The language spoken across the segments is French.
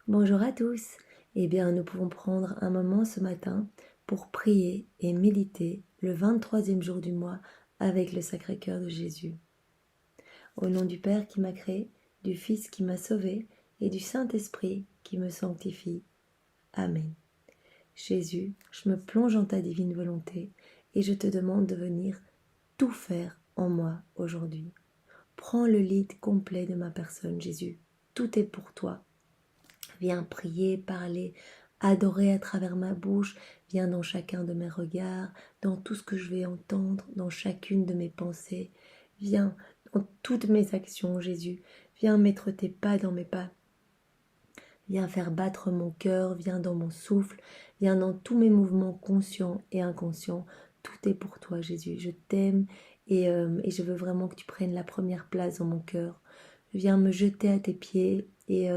Bonjour à tous. Eh bien, nous pouvons prendre un moment ce matin pour prier et méditer le 23e jour du mois avec le Sacré-Cœur de Jésus. Au nom du Père qui m'a créé, du Fils qui m'a sauvé et du Saint-Esprit qui me sanctifie. Amen. Jésus, je me plonge en ta divine volonté et je te demande de venir tout faire en moi aujourd'hui. Prends le lead complet de ma personne, Jésus. Tout est pour toi. Viens prier, parler, adorer à travers ma bouche. Viens dans chacun de mes regards, dans tout ce que je vais entendre, dans chacune de mes pensées. Viens dans toutes mes actions, Jésus. Viens mettre tes pas dans mes pas. Viens faire battre mon cœur, viens dans mon souffle, viens dans tous mes mouvements conscients et inconscients. Tout est pour toi, Jésus. Je t'aime et je veux vraiment que tu prennes la première place dans mon cœur. Viens me jeter à tes pieds et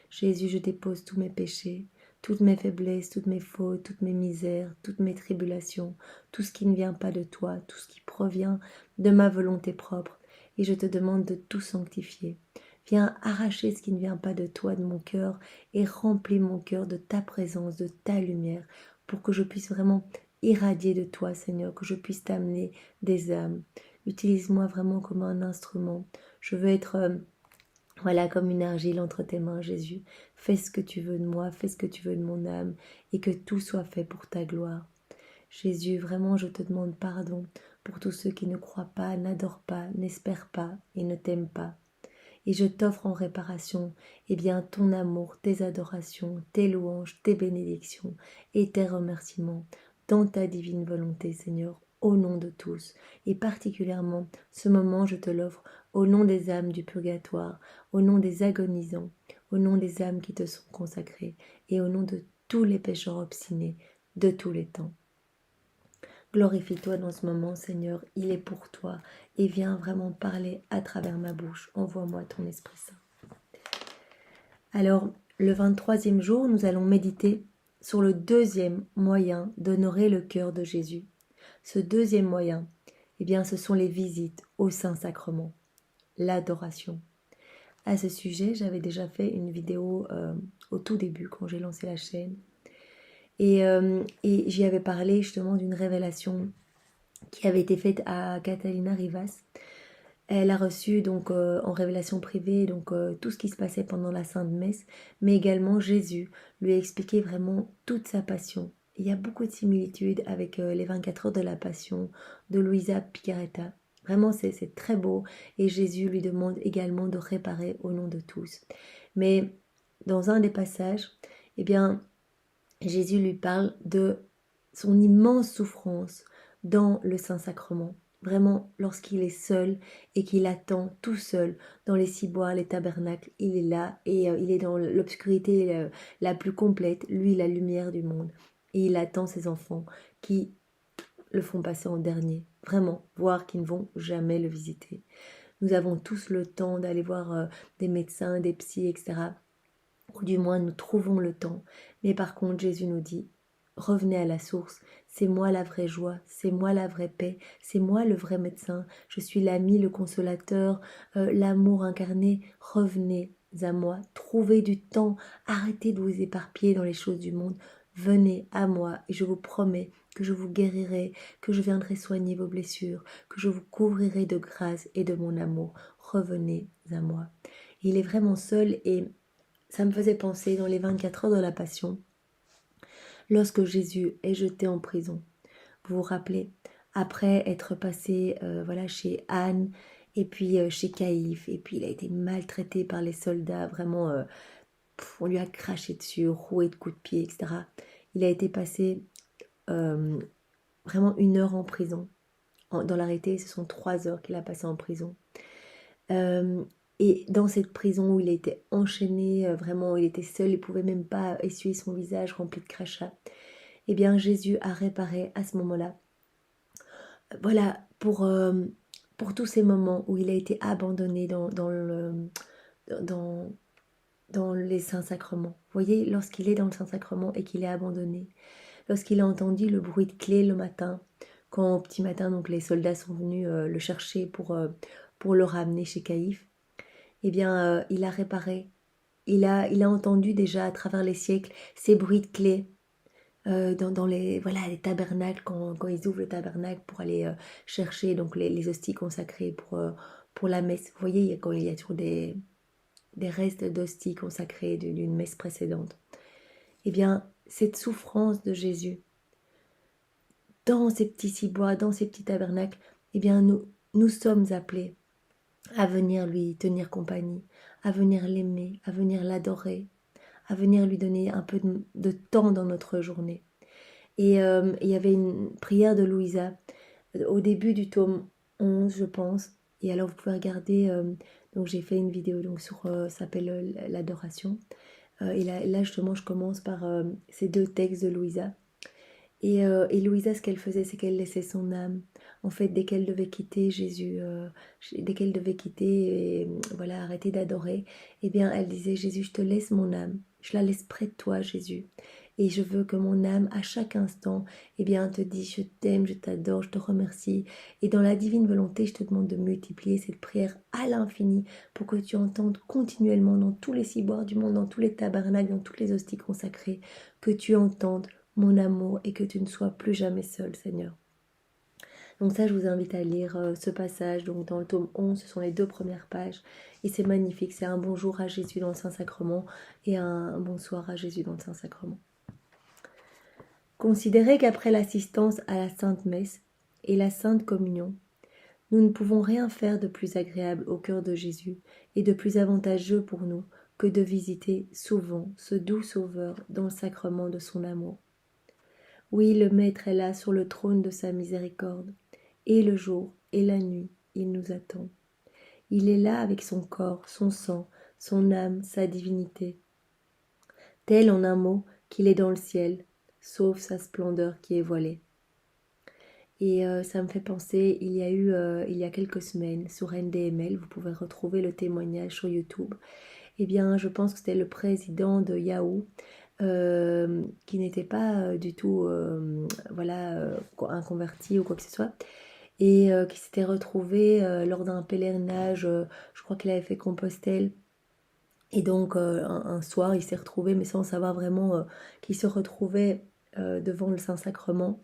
Jésus, je dépose tous mes péchés, toutes mes faiblesses, toutes mes fautes, toutes mes misères, toutes mes tribulations, tout ce qui ne vient pas de toi, tout ce qui provient de ma volonté propre. Et je te demande de tout sanctifier. Viens arracher ce qui ne vient pas de toi, de mon cœur, et remplis mon cœur de ta présence, de ta lumière, pour que je puisse vraiment irradier de toi, Seigneur, que je puisse t'amener des âmes. Utilise-moi vraiment comme un instrument. Je veux être, voilà, comme une argile entre tes mains, Jésus. Fais ce que tu veux de moi, fais ce que tu veux de mon âme, et que tout soit fait pour ta gloire. Jésus, vraiment, je te demande pardon pour tous ceux qui ne croient pas, n'adorent pas, n'espèrent pas et ne t'aiment pas. Et je t'offre en réparation, eh bien, ton amour, tes adorations, tes louanges, tes bénédictions et tes remerciements dans ta divine volonté, Seigneur, au nom de tous. Et particulièrement, ce moment, je te l'offre au nom des âmes du purgatoire, au nom des agonisants, au nom des âmes qui te sont consacrées et au nom de tous les pécheurs obstinés de tous les temps. Glorifie-toi dans ce moment, Seigneur, il est pour toi, et viens vraiment parler à travers ma bouche. Envoie-moi ton Esprit Saint. Alors, le 23e jour, nous allons méditer sur le deuxième moyen d'honorer le cœur de Jésus. Ce deuxième moyen, eh bien, ce sont les visites au Saint-Sacrement, l'adoration. À ce sujet, j'avais déjà fait une vidéo au tout début, quand j'ai lancé la chaîne, et j'y avais parlé justement d'une révélation qui avait été faite à Catalina Rivas. Elle a reçu donc en révélation privée donc tout ce qui se passait pendant la Sainte Messe, mais également Jésus lui a expliqué vraiment toute sa passion. Il y a beaucoup de similitudes avec les 24 heures de la Passion de Luisa Picaretta. Vraiment, c'est très beau et Jésus lui demande également de réparer au nom de tous. Mais dans un des passages, eh bien, Jésus lui parle de son immense souffrance dans le Saint-Sacrement. Vraiment, lorsqu'il est seul et qu'il attend tout seul dans les ciboires, les tabernacles, il est là et il est dans l'obscurité la plus complète, lui, la lumière du monde. Et il attend ses enfants qui le font passer en dernier, vraiment, voire qui ne vont jamais le visiter. Nous avons tous le temps d'aller voir des médecins, des psys, etc. Ou du moins nous trouvons le temps. Mais par contre, Jésus nous dit, revenez à la source, c'est moi la vraie joie, c'est moi la vraie paix, c'est moi le vrai médecin, je suis l'ami, le consolateur, l'amour incarné, revenez à moi, trouvez du temps, arrêtez de vous éparpiller dans les choses du monde, venez à moi et je vous promets que je vous guérirai, que je viendrai soigner vos blessures, que je vous couvrirai de grâce et de mon amour, revenez à moi. Il est vraiment seul et ça me faisait penser dans les 24 heures de la Passion, lorsque Jésus est jeté en prison. Vous vous rappelez, après être passé voilà, chez Anne, et puis chez Caïphe, et puis il a été maltraité par les soldats, vraiment, on lui a craché dessus, roué de coups de pied, etc. Il a été passé euh, vraiment 1 heure en prison. Dans la réalité, ce sont 3 heures qu'il a passé en prison. Euh, et dans cette prison où il était enchaîné, vraiment, il était seul, il ne pouvait même pas essuyer son visage rempli de crachats, eh bien Jésus a réparé à ce moment-là. Voilà, pour tous ces moments où il a été abandonné dans, dans les Saints-Sacrements. Vous voyez, lorsqu'il est dans le Saint-Sacrement et qu'il est abandonné, lorsqu'il a entendu le bruit de clé le matin, quand au petit matin, donc les soldats sont venus le chercher pour le ramener chez Caïphe, eh bien, il a réparé il a entendu déjà à travers les siècles ces bruits de clés dans les, voilà, les tabernacles, quand ils ouvrent le tabernacle pour aller chercher donc les hosties consacrées pour la messe. Vous voyez, quand il y a toujours des restes d'hosties consacrées d'une messe précédente. Eh bien, cette souffrance de Jésus dans ces petits cibois, dans ces petits tabernacles, eh bien, nous sommes appelés à venir lui tenir compagnie, à venir l'aimer, à venir l'adorer, à venir lui donner un peu de temps dans notre journée. Et il y avait une prière de Louisa au début du tome 11, je pense. Et alors vous pouvez regarder, donc j'ai fait une vidéo donc sur, ça s'appelle l'adoration. Et là justement je commence par ces deux textes de Louisa. Et Louisa, ce qu'elle faisait, c'est qu'elle laissait son âme. En fait, dès qu'elle devait quitter Jésus, dès qu'elle devait quitter et voilà, arrêter d'adorer, eh bien, elle disait, Jésus, je te laisse mon âme. Je la laisse près de toi, Jésus. Et je veux que mon âme, à chaque instant, eh bien, te dise, je t'aime, je t'adore, je te remercie. Et dans la divine volonté, je te demande de multiplier cette prière à l'infini pour que tu entendes continuellement dans tous les ciboires du monde, dans tous les tabernacles, dans toutes les hosties consacrées, que tu entendes mon amour et que tu ne sois plus jamais seul, Seigneur. Donc ça, je vous invite à lire ce passage. Donc dans le tome 11, ce sont les 2 premières pages. Et c'est magnifique. C'est un bonjour à Jésus dans le Saint-Sacrement et un bonsoir à Jésus dans le Saint-Sacrement. Considérez qu'après l'assistance à la Sainte Messe et la Sainte Communion, nous ne pouvons rien faire de plus agréable au cœur de Jésus et de plus avantageux pour nous que de visiter souvent ce doux Sauveur dans le sacrement de son amour. Oui, le Maître est là sur le trône de sa miséricorde, et le jour et la nuit, il nous attend. Il est là avec son corps, son sang, son âme, sa divinité. Tel en un mot qu'il est dans le ciel, sauf sa splendeur qui est voilée. Et ça me fait penser, il y a quelques semaines, sur NDML, vous pouvez retrouver le témoignage sur YouTube. Eh bien, je pense que c'était le président de Yahoo, qui n'était pas du tout un converti ou quoi que ce soit, et qui s'était retrouvé lors d'un pèlerinage, je crois qu'il avait fait Compostelle, et donc un soir il s'est retrouvé, mais sans savoir vraiment qu'il se retrouvait devant le Saint-Sacrement.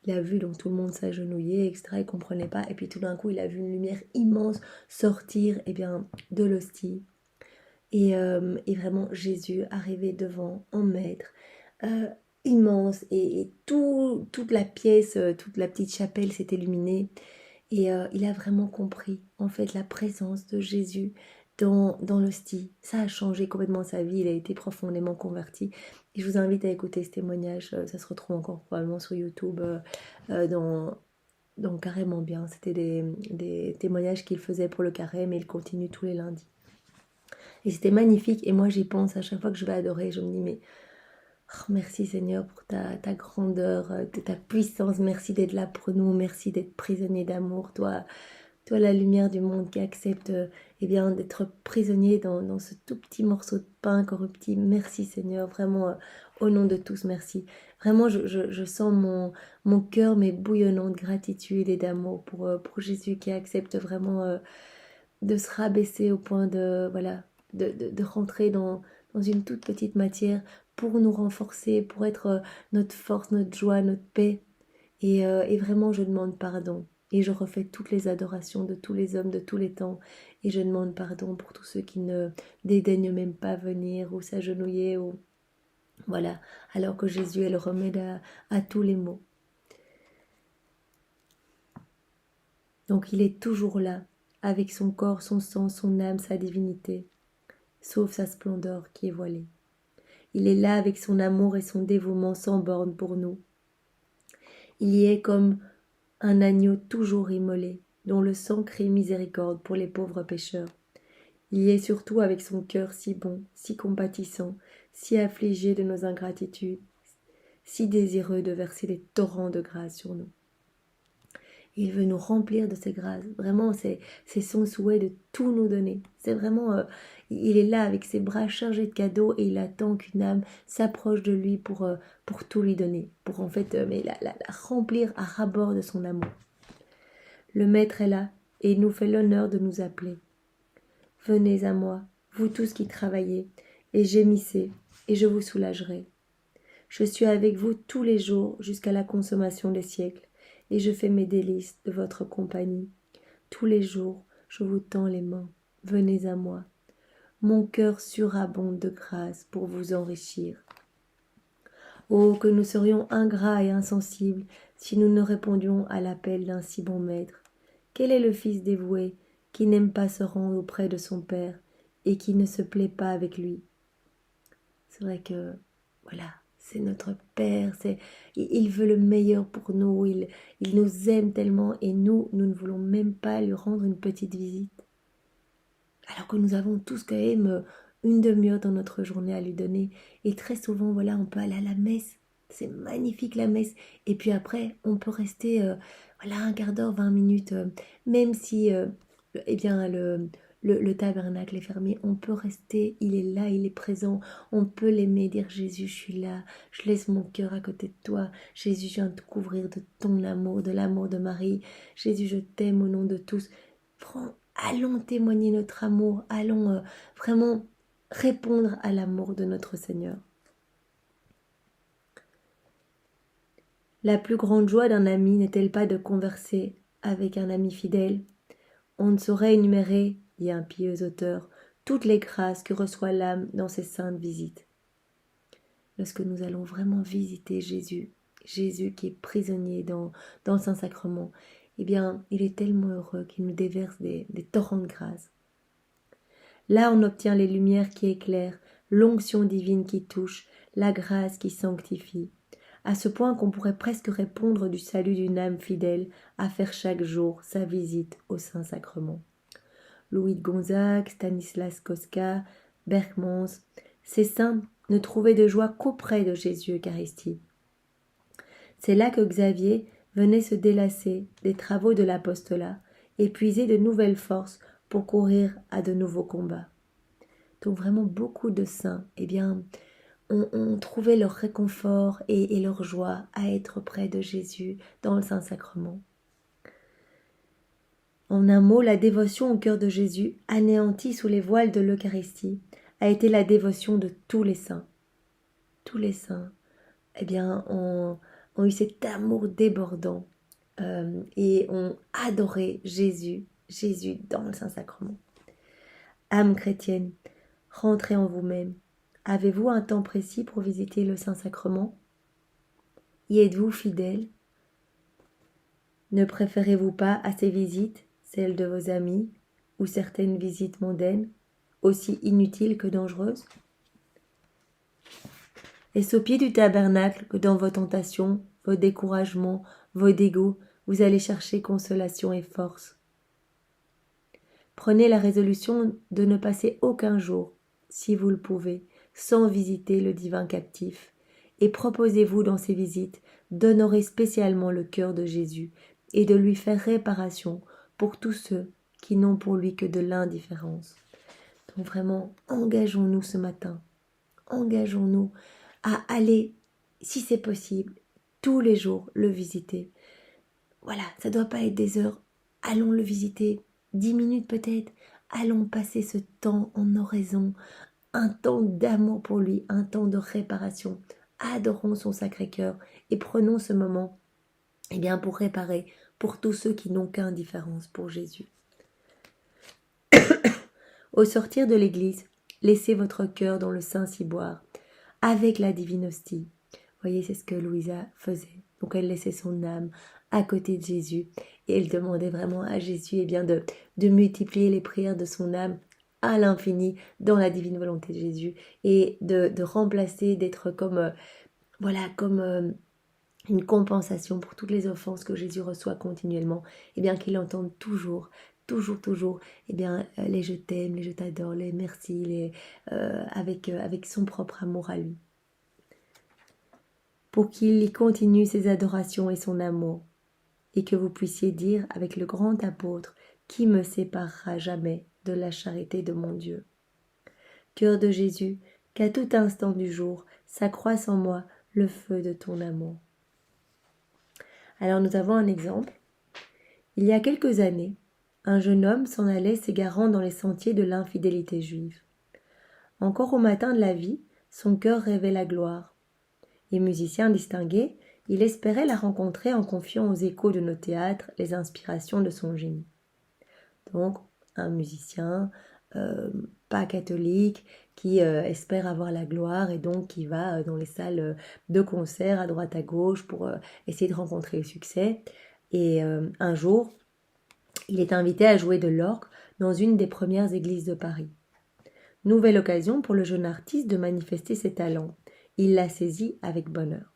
Il a vu donc tout le monde s'agenouiller, etc. Il ne comprenait pas, et puis tout d'un coup il a vu une lumière immense sortir de l'hostie. Et vraiment Jésus arrivé devant en maître, immense, et toute la pièce, toute la petite chapelle s'est illuminée. Et il a vraiment compris en fait la présence de Jésus dans l'hostie. Ça a changé complètement sa vie, il a été profondément converti. Et je vous invite à écouter ce témoignage, ça se retrouve encore probablement sur YouTube, dans Carrément Bien. C'était des témoignages qu'il faisait pour le Carême, et il continue tous les lundis. Et c'était magnifique, et moi j'y pense à chaque fois que je vais adorer, je me dis mais merci Seigneur pour ta grandeur, ta puissance, merci d'être là pour nous, merci d'être prisonnier d'amour, toi la lumière du monde qui accepte d'être prisonnier dans ce tout petit morceau de pain corruptible. Merci Seigneur, vraiment au nom de tous, merci. Vraiment je sens mon cœur mais bouillonnant de gratitude et d'amour pour Jésus qui accepte vraiment de se rabaisser au point de rentrer dans une toute petite matière pour nous renforcer, pour être notre force, notre joie, notre paix. Et vraiment, je demande pardon. Et je refais toutes les adorations de tous les hommes de tous les temps. Et je demande pardon pour tous ceux qui ne dédaignent même pas venir ou s'agenouiller. Voilà, alors que Jésus est le remède à tous les maux. Donc il est toujours là, avec son corps, son sang, son âme, sa divinité, sauf sa splendeur qui est voilée. Il est là avec son amour et son dévouement sans borne pour nous. Il y est comme un agneau toujours immolé, dont le sang crie miséricorde pour les pauvres pécheurs. Il y est surtout avec son cœur si bon, si compatissant, si affligé de nos ingratitudes, si désireux de verser des torrents de grâce sur nous. Il veut nous remplir de ses grâces. Vraiment, c'est son souhait de tout nous donner. C'est vraiment, il est là avec ses bras chargés de cadeaux, et il attend qu'une âme s'approche de lui pour tout lui donner. Pour en fait la remplir à ras-bord de son amour. Le Maître est là et il nous fait l'honneur de nous appeler. Venez à moi, vous tous qui travaillez et gémissez, et je vous soulagerai. Je suis avec vous tous les jours jusqu'à la consommation des siècles, et je fais mes délices de votre compagnie. Tous les jours, je vous tends les mains. Venez à moi. Mon cœur surabonde de grâce pour vous enrichir. Oh, que nous serions ingrats et insensibles si nous ne répondions à l'appel d'un si bon maître. Quel est le fils dévoué qui n'aime pas se rendre auprès de son père et qui ne se plaît pas avec lui? C'est vrai que, voilà, c'est notre père, il veut le meilleur pour nous, il nous aime tellement et nous ne voulons même pas lui rendre une petite visite. Alors que nous avons tous quand même une demi-heure dans notre journée à lui donner. Et très souvent, voilà, on peut aller à la messe. C'est magnifique la messe. Et puis après, on peut rester, voilà, un quart d'heure, 20 minutes, même si, eh bien, le tabernacle est fermé. On peut rester, il est là, il est présent. On peut l'aimer, dire Jésus, je suis là. Je laisse mon cœur à côté de toi. Jésus, je viens te couvrir de ton amour, de l'amour de Marie. Jésus, je t'aime au nom de tous. Allons témoigner notre amour, allons vraiment répondre à l'amour de notre Seigneur. La plus grande joie d'un ami n'est-elle pas de converser avec un ami fidèle? On ne saurait énumérer, dit un pieux auteur, toutes les grâces que reçoit l'âme dans ses saintes visites. Lorsque nous allons vraiment visiter Jésus, Jésus qui est prisonnier dans le Saint-Sacrement, eh bien, il est tellement heureux qu'il nous déverse des torrents de grâce. Là on obtient les lumières qui éclairent, l'onction divine qui touche, la grâce qui sanctifie, à ce point qu'on pourrait presque répondre du salut d'une âme fidèle à faire chaque jour sa visite au Saint-Sacrement. Louis de Gonzague, Stanislas Kostka, Berckmans, ces saints ne trouvaient de joie qu'auprès de Jésus Eucharistie. C'est là que Xavier venait se délasser des travaux de l'apostolat et puiser de nouvelles forces pour courir à de nouveaux combats. Donc vraiment beaucoup de saints, eh bien, ont trouvé leur réconfort et leur joie à être près de Jésus dans le Saint-Sacrement. En un mot, la dévotion au cœur de Jésus, anéantie sous les voiles de l'Eucharistie, a été la dévotion de tous les saints. Tous les saints, eh bien, ont eu cet amour débordant et ont adoré Jésus dans le Saint-Sacrement. Âme chrétienne, rentrez en vous-même. Avez-vous un temps précis pour visiter le Saint-Sacrement? Y êtes-vous fidèle? Ne préférez-vous pas à ces visites celles de vos amis ou certaines visites mondaines, aussi inutiles que dangereuses? Est-ce au pied du tabernacle que dans vos tentations, vos découragements, vos dégoûts, vous allez chercher consolation et force? Prenez la résolution de ne passer aucun jour, si vous le pouvez, sans visiter le divin captif, et proposez-vous dans ces visites d'honorer spécialement le cœur de Jésus et de lui faire réparation pour tous ceux qui n'ont pour lui que de l'indifférence. Donc vraiment, engageons-nous ce matin, engageons-nous à aller, si c'est possible, tous les jours le visiter. Voilà, ça ne doit pas être des heures, allons le visiter, 10 minutes peut-être, allons passer ce temps en oraison, un temps d'amour pour lui, un temps de réparation. Adorons son Sacré-Cœur et prenons ce moment pour réparer pour tous ceux qui n'ont qu'indifférence pour Jésus. Au sortir de l'église, laissez votre cœur dans le Saint-Ciboire avec la divine hostie. Voyez, c'est ce que Louisa faisait. Donc elle laissait son âme à côté de Jésus et elle demandait vraiment à Jésus de multiplier les prières de son âme à l'infini dans la divine volonté de Jésus et de remplacer, d'être comme une compensation pour toutes les offenses que Jésus reçoit continuellement, et bien qu'il entende toujours, les je t'aime, les je t'adore, les merci, avec son propre amour à lui. Pour qu'il y continue ses adorations et son amour, et que vous puissiez dire avec le grand apôtre, qui me séparera jamais de la charité de mon Dieu. Cœur de Jésus, qu'à tout instant du jour s'accroisse en moi le feu de ton amour. Alors nous avons un exemple. Il y a quelques années, un jeune homme s'en allait s'égarant dans les sentiers de l'infidélité juive. Encore au matin de la vie, son cœur rêvait la gloire. Et musicien distingué, il espérait la rencontrer en confiant aux échos de nos théâtres les inspirations de son génie. Donc, un musicien pas catholique qui espère avoir la gloire et donc qui va dans les salles de concert à droite à gauche pour essayer de rencontrer le succès. Et un jour, il est invité à jouer de l'orgue dans une des premières églises de Paris. Nouvelle occasion pour le jeune artiste de manifester ses talents. Il l'a saisi avec bonheur.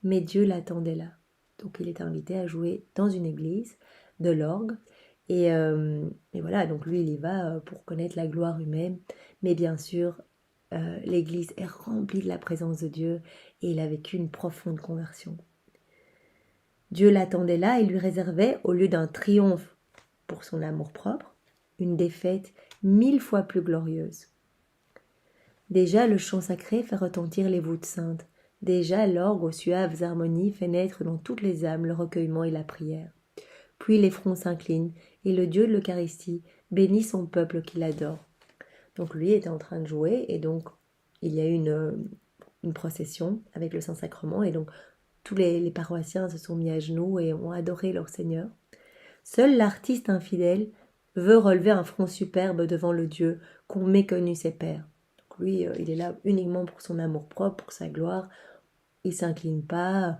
Mais Dieu l'attendait là. Donc il est invité à jouer dans une église de l'orgue. Et voilà, donc lui il y va pour connaître la gloire humaine. Mais bien sûr, l'église est remplie de la présence de Dieu et il a vécu une profonde conversion. Dieu l'attendait là et lui réservait, au lieu d'un triomphe pour son amour-propre, une défaite 1000 fois plus glorieuse. Déjà le chant sacré fait retentir les voûtes saintes. Déjà l'orgue aux suaves harmonies fait naître dans toutes les âmes le recueillement et la prière. Puis les fronts s'inclinent et le Dieu de l'Eucharistie bénit son peuple qui l'adore. Donc lui était en train de jouer et donc il y a eu une procession avec le Saint-Sacrement et donc tous les paroissiens se sont mis à genoux et ont adoré leur Seigneur. Seul l'artiste infidèle veut relever un front superbe devant le Dieu qu'ont méconnu ses pères. Donc lui, il est là uniquement pour son amour-propre, pour sa gloire. Il ne s'incline pas.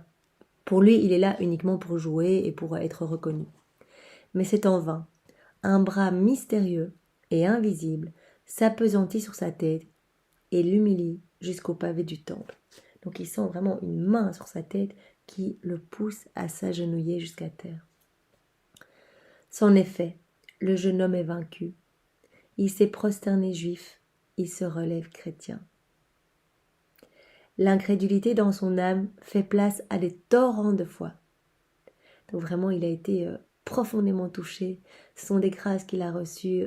Pour lui, il est là uniquement pour jouer et pour être reconnu. Mais c'est en vain. Un bras mystérieux et invisible s'appesantit sur sa tête et l'humilie jusqu'au pavé du temple. Donc il sent vraiment une main sur sa tête qui le pousse à s'agenouiller jusqu'à terre. C'en est fait, le jeune homme est vaincu. Il s'est prosterné juif, il se relève chrétien. L'incrédulité dans son âme fait place à des torrents de foi. Donc vraiment, il a été profondément touché. Ce sont des grâces qu'il a reçues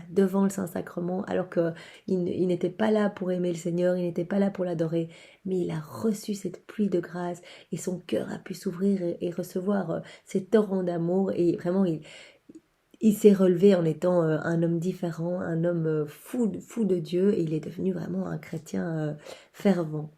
devant le Saint-Sacrement, alors qu'il n'était pas là pour aimer le Seigneur, il n'était pas là pour l'adorer, mais il a reçu cette pluie de grâce et son cœur a pu s'ouvrir et recevoir ces torrents d'amour et vraiment il s'est relevé en étant un homme différent, un homme fou de Dieu et il est devenu vraiment un chrétien fervent.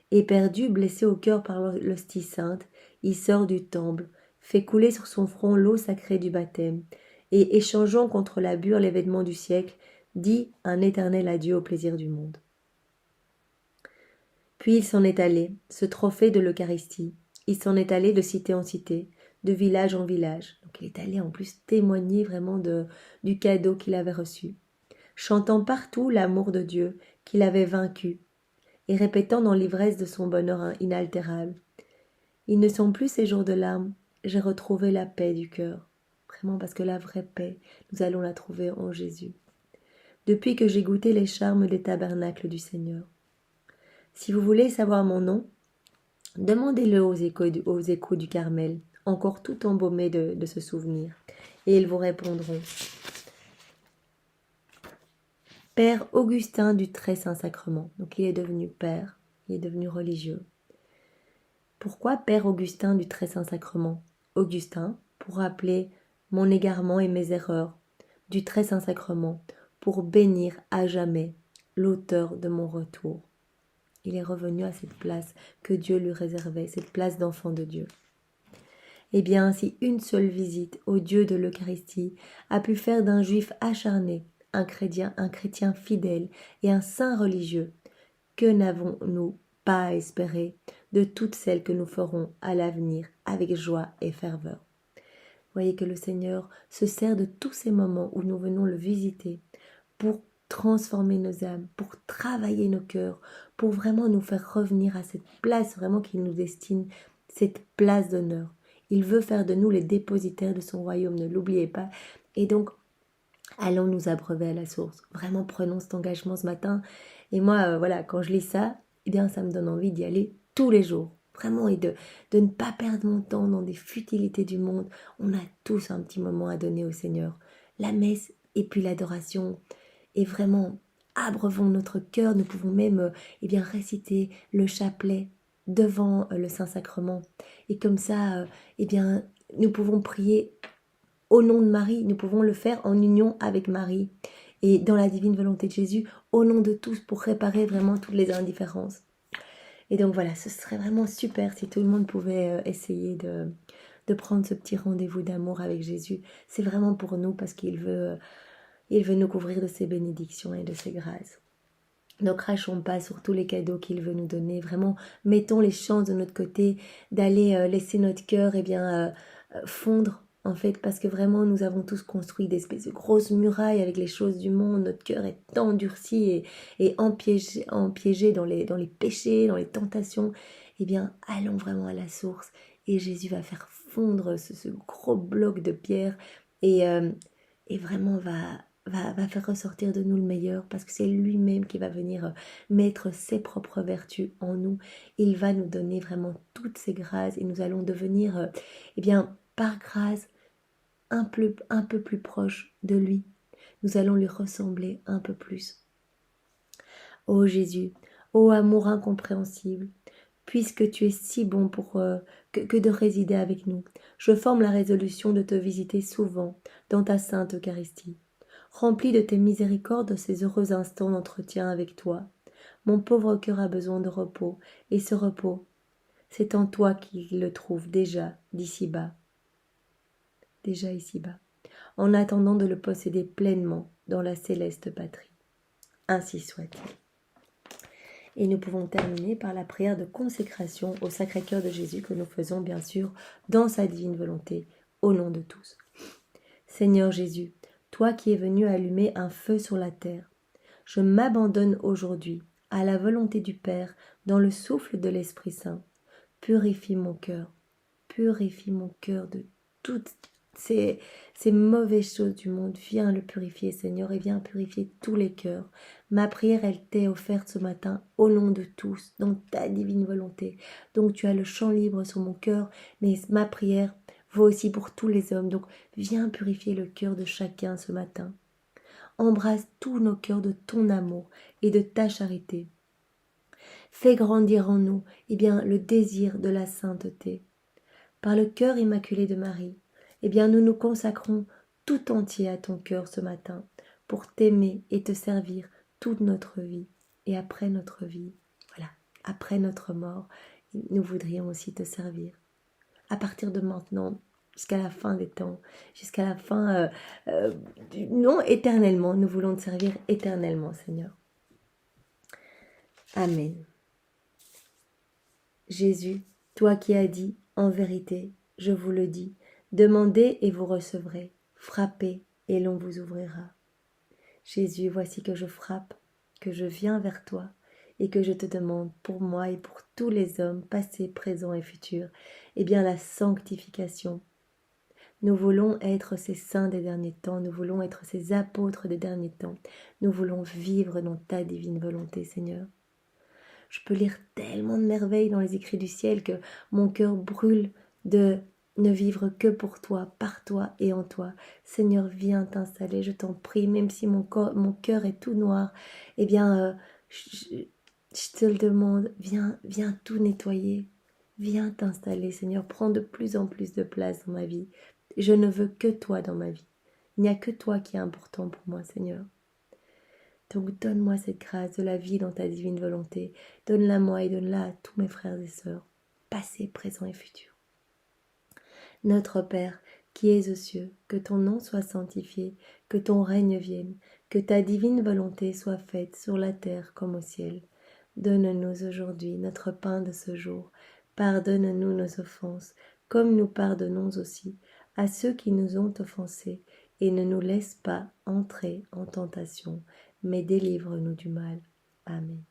Éperdu, blessé au cœur par l'hostie sainte, il sort du temple, fait couler sur son front l'eau sacrée du baptême, et échangeant contre la bure les vêtements du siècle, dit un éternel adieu au plaisir du monde. Puis il s'en est allé, ce trophée de l'Eucharistie. Il s'en est allé de cité en cité, de village en village. Donc il est allé en plus témoigner vraiment du cadeau qu'il avait reçu, chantant partout l'amour de Dieu qu'il avait vaincu, et répétant dans l'ivresse de son bonheur inaltérable. Ils ne sont plus ces jours de larmes, j'ai retrouvé la paix du cœur. Vraiment parce que la vraie paix, nous allons la trouver en Jésus. Depuis que j'ai goûté les charmes des tabernacles du Seigneur. Si vous voulez savoir mon nom, demandez-le aux échos du Carmel, encore tout embaumés de ce souvenir, et ils vous répondront. Père Augustin du Très Saint Sacrement. Donc il est devenu père, il est devenu religieux. Pourquoi Père Augustin du Très Saint Sacrement? Augustin, pour rappeler mon égarement et mes erreurs, du Très Saint Sacrement, pour bénir à jamais l'auteur de mon retour. Il est revenu à cette place que Dieu lui réservait, cette place d'enfant de Dieu. Eh bien, si une seule visite au Dieu de l'Eucharistie a pu faire d'un juif acharné un chrétien fidèle et un saint religieux, que n'avons-nous pas à espérer de toutes celles que nous ferons à l'avenir avec joie et ferveur. Voyez que le Seigneur se sert de tous ces moments où nous venons le visiter pour transformer nos âmes, pour travailler nos cœurs, pour vraiment nous faire revenir à cette place vraiment qu'il nous destine, cette place d'honneur. Il veut faire de nous les dépositaires de son royaume, ne l'oubliez pas. Et donc, allons nous abreuver à la source. Vraiment, prenons cet engagement ce matin. Et moi, quand je lis ça, eh bien, ça me donne envie d'y aller tous les jours. Vraiment, et de ne pas perdre mon temps dans des futilités du monde. On a tous un petit moment à donner au Seigneur. La messe et puis l'adoration. Et vraiment, abreuvons notre cœur. Nous pouvons même réciter le chapelet devant le Saint-Sacrement. Et comme ça, nous pouvons prier au nom de Marie, nous pouvons le faire en union avec Marie. et dans la divine volonté de Jésus, au nom de tous, pour réparer vraiment toutes les indifférences. Et donc voilà, ce serait vraiment super si tout le monde pouvait essayer de prendre ce petit rendez-vous d'amour avec Jésus. C'est vraiment pour nous parce il veut nous couvrir de ses bénédictions et de ses grâces. Ne crachons pas sur tous les cadeaux qu'il veut nous donner. Vraiment, mettons les chances de notre côté d'aller laisser notre cœur fondre, en fait, parce que vraiment, nous avons tous construit des espèces de grosses murailles avec les choses du monde. Notre cœur est endurci et empiégé dans les péchés, dans les tentations. Eh bien, allons vraiment à la source et Jésus va faire fondre ce gros bloc de pierre et vraiment va faire ressortir de nous le meilleur parce que c'est lui-même qui va venir mettre ses propres vertus en nous. Il va nous donner vraiment toutes ses grâces et nous allons devenir, eh bien, par grâce, un peu plus proche de lui. Nous allons lui ressembler un peu plus. Ô Jésus, ô amour incompréhensible, puisque tu es si bon que de résider avec nous, je forme la résolution de te visiter souvent dans ta sainte Eucharistie. Rempli de tes miséricordes de ces heureux instants d'entretien avec toi, mon pauvre cœur a besoin de repos, et ce repos, c'est en toi qu'il le trouve déjà d'ici-bas, déjà ici-bas, en attendant de le posséder pleinement dans la céleste patrie. Ainsi soit-il. Et nous pouvons terminer par la prière de consécration au Sacré-Cœur de Jésus que nous faisons bien sûr dans sa divine volonté, au nom de tous. Seigneur Jésus, toi qui es venu allumer un feu sur la terre, je m'abandonne aujourd'hui à la volonté du Père dans le souffle de l'Esprit Saint. Purifie mon cœur de toutes ces mauvaises choses du monde. Viens le purifier, Seigneur, et viens purifier tous les cœurs. Ma prière, elle t'est offerte ce matin au nom de tous, dans ta divine volonté. Donc tu as le champ libre sur mon cœur, mais ma prière vaut aussi pour tous les hommes. Donc viens purifier le cœur de chacun ce matin. Embrasse tous nos cœurs de ton amour et de ta charité. Fais grandir en nous le désir de la sainteté. Par le cœur immaculé de Marie, nous nous consacrons tout entier à ton cœur ce matin pour t'aimer et te servir toute notre vie. Et après notre vie, voilà, après notre mort, nous voudrions aussi te servir. À partir de maintenant, jusqu'à la fin des temps, jusqu'à la fin, non éternellement, nous voulons te servir éternellement, Seigneur. Amen. Jésus, toi qui as dit, en vérité, je vous le dis, demandez et vous recevrez, frappez et l'on vous ouvrira. Jésus, voici que je frappe, que je viens vers toi et que je te demande pour moi et pour tous les hommes, passés, présents et futurs, la sanctification. Nous voulons être ces saints des derniers temps, nous voulons être ces apôtres des derniers temps, nous voulons vivre dans ta divine volonté, Seigneur. Je peux lire tellement de merveilles dans les écrits du ciel que mon cœur brûle de ne vivre que pour toi, par toi et en toi. Seigneur, viens t'installer, je t'en prie, même si mon cœur est tout noir, je te le demande, viens tout nettoyer, viens t'installer, Seigneur, prends de plus en plus de place dans ma vie. Je ne veux que toi dans ma vie. Il n'y a que toi qui est important pour moi, Seigneur. Donc donne-moi cette grâce de la vie dans ta divine volonté. Donne-la moi et donne-la à tous mes frères et sœurs, passés, présents et futurs. Notre Père, qui es aux cieux, que ton nom soit sanctifié, que ton règne vienne, que ta divine volonté soit faite sur la terre comme au ciel. Donne-nous aujourd'hui notre pain de ce jour. Pardonne-nous nos offenses, comme nous pardonnons aussi à ceux qui nous ont offensés, et ne nous laisse pas entrer en tentation, mais délivre-nous du mal. Amen.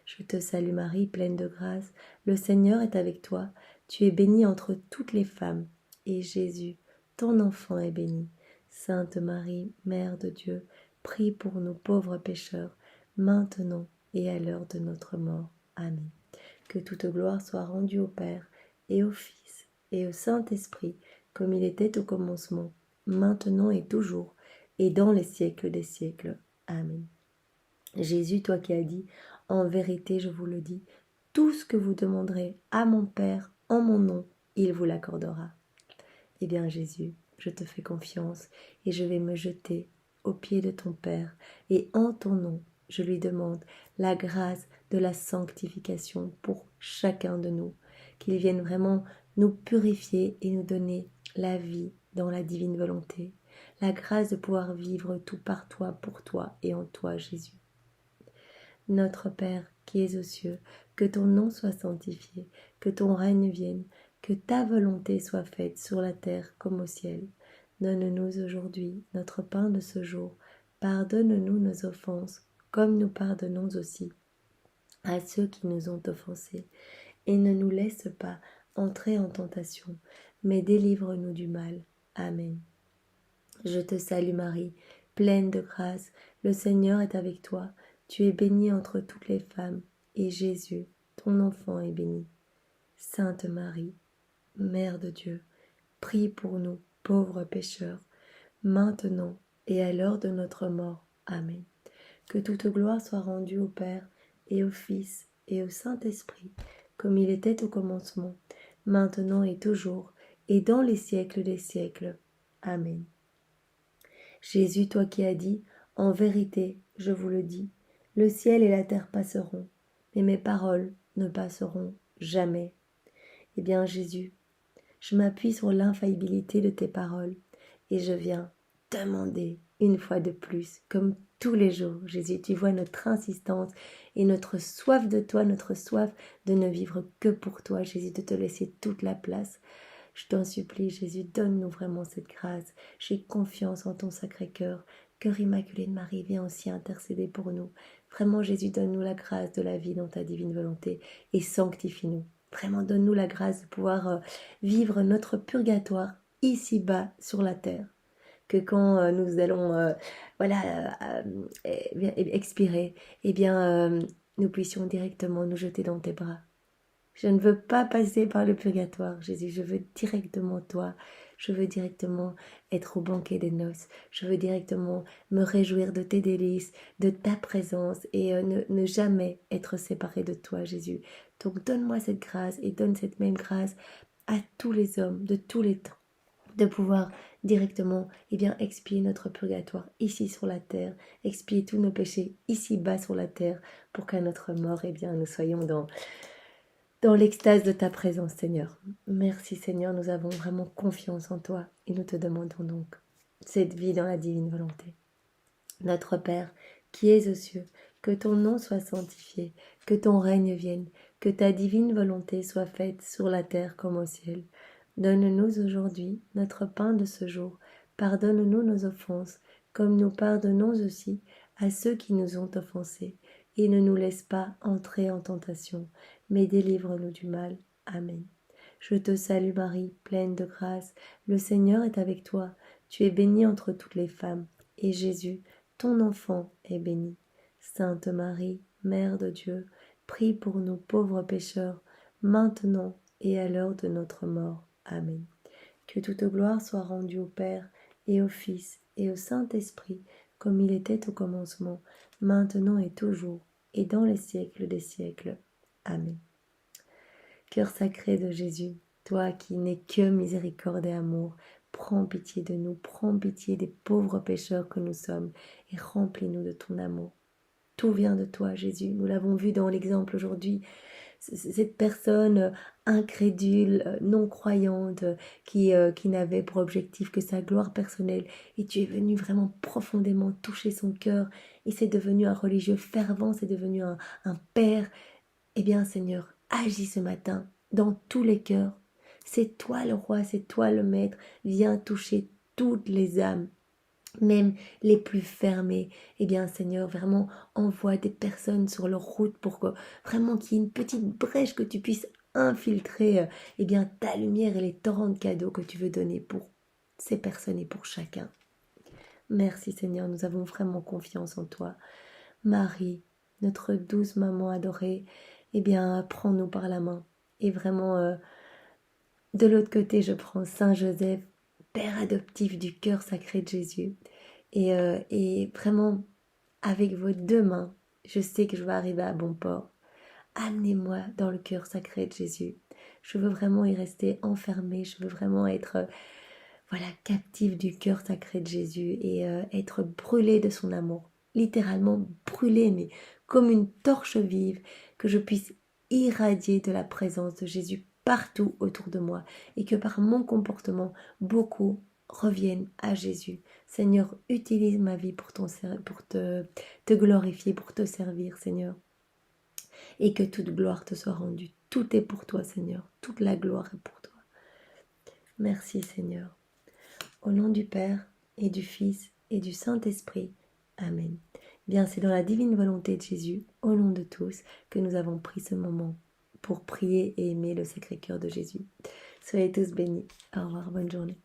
Je te salue Marie, pleine de grâce, le Seigneur est avec toi. Tu es bénie entre toutes les femmes, et Jésus, ton enfant, est béni. Sainte Marie, Mère de Dieu, prie pour nous pauvres pécheurs, maintenant et à l'heure de notre mort. Amen. Que toute gloire soit rendue au Père, et au Fils, et au Saint-Esprit, comme il était au commencement, maintenant et toujours, et dans les siècles des siècles. Amen. Jésus, toi qui as dit, en vérité je vous le dis, tout ce que vous demanderez à mon Père en mon nom, il vous l'accordera. Eh bien Jésus, je te fais confiance et je vais me jeter aux pieds de ton Père, et en ton nom, je lui demande la grâce de la sanctification pour chacun de nous, qu'il vienne vraiment nous purifier et nous donner la vie dans la divine volonté, la grâce de pouvoir vivre tout par toi, pour toi et en toi, Jésus. Notre Père qui es aux cieux, que ton nom soit sanctifié, que ton règne vienne, que ta volonté soit faite sur la terre comme au ciel. Donne-nous aujourd'hui notre pain de ce jour. Pardonne-nous nos offenses, comme nous pardonnons aussi à ceux qui nous ont offensés. Et ne nous laisse pas entrer en tentation, mais délivre-nous du mal. Amen. Je te salue Marie, pleine de grâce, le Seigneur est avec toi. Tu es bénie entre toutes les femmes, et Jésus, ton enfant, est béni. Sainte Marie, Mère de Dieu, prie pour nous, pauvres pécheurs, maintenant et à l'heure de notre mort. Amen. Que toute gloire soit rendue au Père, et au Fils, et au Saint-Esprit, comme il était au commencement, maintenant et toujours, et dans les siècles des siècles. Amen. Jésus, toi qui as dit, en vérité, je vous le dis, le ciel et la terre passeront, mais mes paroles ne passeront jamais. Eh bien, Jésus, je m'appuie sur l'infaillibilité de tes paroles et je viens demander une fois de plus, comme tous les jours, Jésus, tu vois notre insistance et notre soif de toi, notre soif de ne vivre que pour toi, Jésus, de te laisser toute la place. Je t'en supplie, Jésus, donne-nous vraiment cette grâce. J'ai confiance en ton Sacré-Cœur. Cœur immaculé de Marie, viens aussi intercéder pour nous. Vraiment, Jésus, donne-nous la grâce de la vie dans ta divine volonté et sanctifie-nous. Vraiment, donne-nous la grâce de pouvoir vivre notre purgatoire ici-bas sur la terre. Que quand nous allons expirer, eh bien, nous puissions directement nous jeter dans tes bras. Je ne veux pas passer par le purgatoire, Jésus, je veux directement toi, je veux directement être au banquet des noces, je veux directement me réjouir de tes délices, de ta présence et ne jamais être séparé de toi, Jésus. Donc donne-moi cette grâce et donne cette même grâce à tous les hommes de tous les temps, de pouvoir directement expier notre purgatoire ici sur la terre, expier tous nos péchés ici-bas sur la terre, pour qu'à notre mort, nous soyons dans l'extase de ta présence, Seigneur. Merci, Seigneur, nous avons vraiment confiance en toi et nous te demandons donc cette vie dans la divine volonté. Notre Père, qui es aux cieux, que ton nom soit sanctifié, que ton règne vienne, que ta divine volonté soit faite sur la terre comme au ciel. Donne-nous aujourd'hui notre pain de ce jour. Pardonne-nous nos offenses, comme nous pardonnons aussi à ceux qui nous ont offensés. Et ne nous laisse pas entrer en tentation, mais délivre-nous du mal. Amen. Je te salue Marie, pleine de grâce, le Seigneur est avec toi. Tu es bénie entre toutes les femmes, et Jésus, ton enfant, est béni. Sainte Marie, Mère de Dieu, prie pour nous pauvres pécheurs, maintenant et à l'heure de notre mort. Amen. Que toute gloire soit rendue au Père, et au Fils, et au Saint-Esprit, comme il était au commencement, maintenant et toujours, et dans les siècles des siècles. Amen. Cœur sacré de Jésus, toi qui n'es que miséricorde et amour, prends pitié de nous, prends pitié des pauvres pécheurs que nous sommes, et remplis-nous de ton amour. Tout vient de toi, Jésus. Nous l'avons vu dans l'exemple aujourd'hui. Cette personne incrédule, non-croyante, qui n'avait pour objectif que sa gloire personnelle. Et tu es venu vraiment profondément toucher son cœur. Et c'est devenu un religieux fervent, c'est devenu un père. Eh bien, Seigneur, agis ce matin dans tous les cœurs. C'est toi le roi, c'est toi le maître. Viens toucher toutes les âmes, même les plus fermées. Eh bien, Seigneur, vraiment envoie des personnes sur leur route pour que vraiment qu'il y ait une petite brèche, que tu puisses infiltrer ta lumière et les torrents de cadeaux que tu veux donner pour ces personnes et pour chacun. Merci Seigneur, nous avons vraiment confiance en toi. Marie, notre douce maman adorée, prends-nous par la main. Et vraiment, de l'autre côté, je prends Saint Joseph, Père adoptif du cœur sacré de Jésus. Et vraiment, avec vos deux mains, je sais que je vais arriver à bon port. Amenez-moi dans le cœur sacré de Jésus. Je veux vraiment y rester enfermée. Je veux vraiment être voilà, captive du cœur sacré de Jésus et être brûlée de son amour. Littéralement brûlée, mais comme une torche vive, que je puisse irradier de la présence de Jésus partout autour de moi et que par mon comportement, beaucoup reviennent à Jésus. Seigneur, utilise ma vie pour te glorifier, pour te servir, Seigneur. Et que toute gloire te soit rendue. Tout est pour toi, Seigneur. Toute la gloire est pour toi. Merci, Seigneur. Au nom du Père et du Fils et du Saint-Esprit. Amen. Bien, c'est dans la divine volonté de Jésus, au nom de tous, que nous avons pris ce moment pour prier et aimer le Sacré-Cœur de Jésus. Soyez tous bénis. Au revoir, bonne journée.